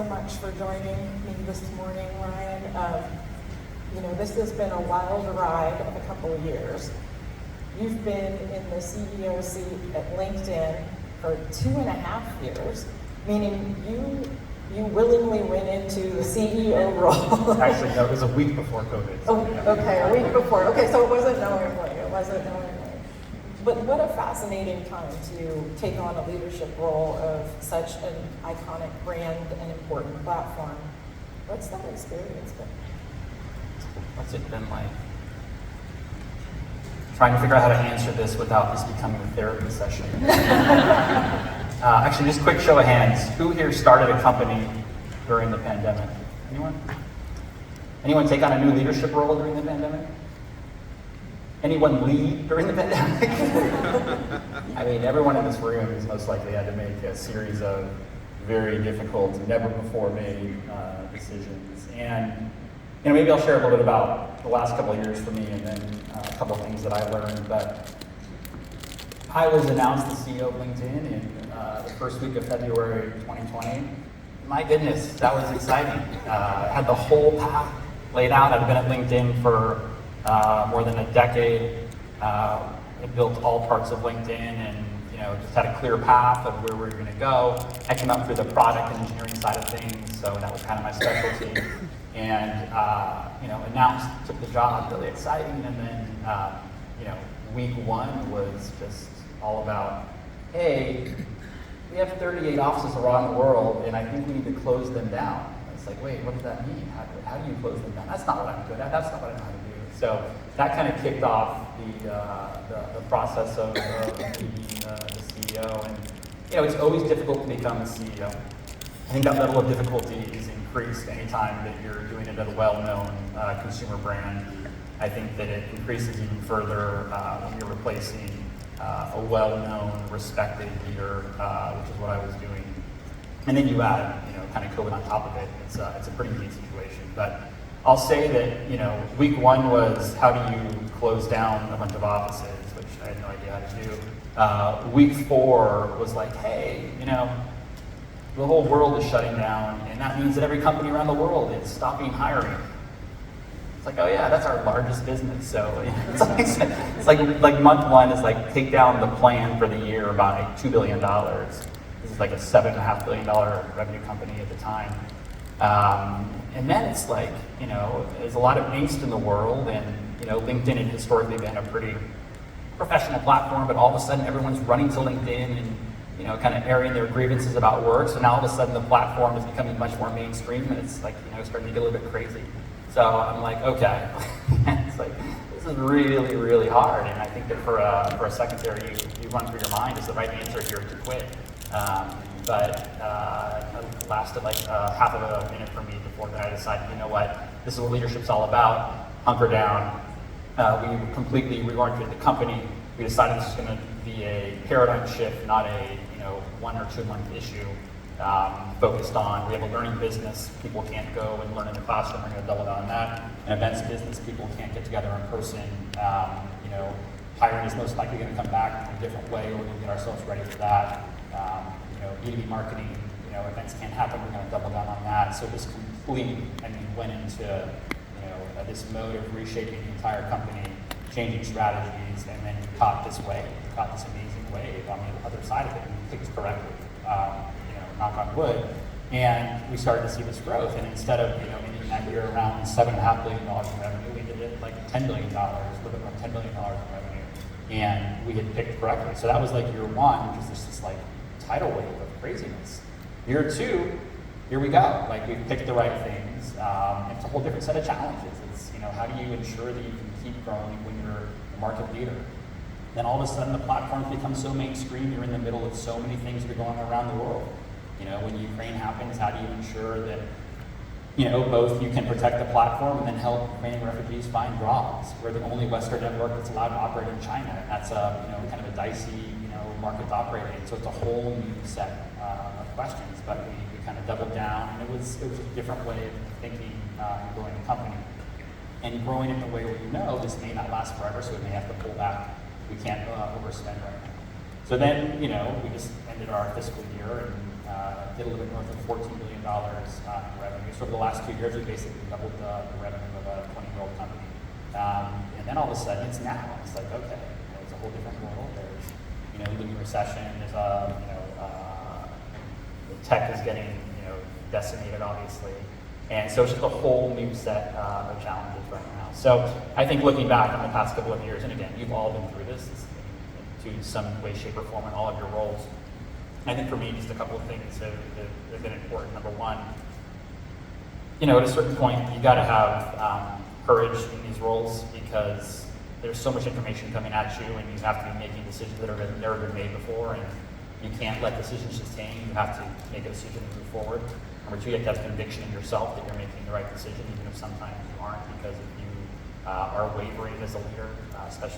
much for joining me this morning, Ryan. This has been a wild ride of a couple of years. You've been in the CEO seat at LinkedIn for 2.5 years, meaning you willingly went into the CEO role. Actually, no, it was a week before COVID. Oh, okay, a week before. Okay, so it wasn't knowingly. But what a fascinating time to take on a leadership role of such an iconic brand and important platform. What's that experience been? What's it been like? Trying to figure out how to answer this without this becoming a therapy session. Actually, just quick show of hands. Who here started a company during the pandemic? Anyone? Anyone take on a new leadership role during the pandemic? Anyone lead during the pandemic? I mean, everyone in this room has most likely had to make a series of very difficult, never before made decisions. And maybe I'll share a little bit about the last couple of years for me, and then a couple of things that I learned. But I was announced the CEO of LinkedIn in the first week of February 2020. My goodness, that was exciting. I had the whole path laid out. I'd been at LinkedIn for more than a decade. I built all parts of LinkedIn and just had a clear path of where we were going to go. I came up through the product and engineering side of things, so that was kind of my specialty. And announced, took the job, really exciting. And then week one was just all about, hey, we have 38 offices around the world, and I think we need to close them down. It's like, wait, what does that mean? How do you close them down? That's not what I'm good at. That's not what I know how to do. So that kind of kicked off the process of being the CEO. And it's always difficult to become a CEO. I think that level of difficulty is increased anytime that you're doing it at a well-known consumer brand. I think that it increases even further when you're replacing a well-known, respected leader, which is what I was doing. And then you add, kind of COVID on top of it. It's a pretty unique situation. But I'll say that, week one was how do you close down a bunch of offices, which I had no idea how to do. Week four was like, hey, the whole world is shutting down, and that means that every company around the world is stopping hiring. It's like, oh yeah, that's our largest business. So it's like month one is like take down the plan for the year by $2 billion. This is like a $7.5 billion revenue company at the time. And then it's like, there's a lot of angst in the world, and LinkedIn had historically been a pretty professional platform, but all of a sudden everyone's running to LinkedIn and kind of airing their grievances about work. So now all of a sudden the platform is becoming much more mainstream, and it's like, starting to get a little bit crazy. So I'm like, okay, it's like, this is really, really hard. And I think that for a secretary, you run through your mind, is the right answer here to quit. But it lasted like half of a minute for me before then I decided, this is what leadership's all about, hunker down. We completely reoriented the company. We decided this was going to be a paradigm shift, not a 1 or 2 month issue. Focused on, we have a learning business, people can't go and learn in the classroom, we're going to double down on that. An events business, people can't get together in person. Hiring is most likely going to come back in a different way, we're going to get ourselves ready for that. B2B marketing, events can't happen, we're going to double down on that. So this completely, went into this mode of reshaping the entire company, changing strategies, and then caught this amazing wave on the other side of it, and picked correctly, knock on wood. And we started to see this growth, and instead of ending that year around $7.5 billion in revenue, we did it like $10 billion, a little bit more $10 billion in revenue, and we had picked correctly. So that was like year one, which is this like tidal wave of craziness. Year two, here we go. Like we've picked the right things. It's a whole different set of challenges. It's how do you ensure that you can keep growing when you're a market leader? Then all of a sudden the platforms become so mainstream. You're in the middle of so many things that are going on around the world. When Ukraine happens, how do you ensure that both you can protect the platform and then help Ukrainian refugees find jobs? We're the only Western network that's allowed to operate in China, and that's a kind of a dicey market to operate in. So it's a whole new set of questions, but we kind of doubled down, and it was a different way of thinking and growing the company. And growing it the way this may not last forever, so we may have to pull back. We can't overspend right now. So then, we just ended our fiscal year, and did a little bit north of $14 billion in revenue. So over the last 2 years, we basically doubled the revenue of a 20-year-old company. And then all of a sudden, it's now. It's like, okay, it's a whole different world. There's, looming recession. There's tech is getting, decimated, obviously. And so it's just a whole new set of challenges right now. So I think looking back on the past couple of years, and again, you've all been through this to some way, shape, or form in all of your roles. I think for me, just a couple of things have been important. Number one, at a certain point, you got to have courage in these roles because there's so much information coming at you, and you have to be making decisions that have never been made before, and you can't let decisions just hang. You have to make a decision and move forward. Number two, you have to have conviction in yourself that you're making the right decision, even if sometimes you aren't, because if you are wavering as a leader, especially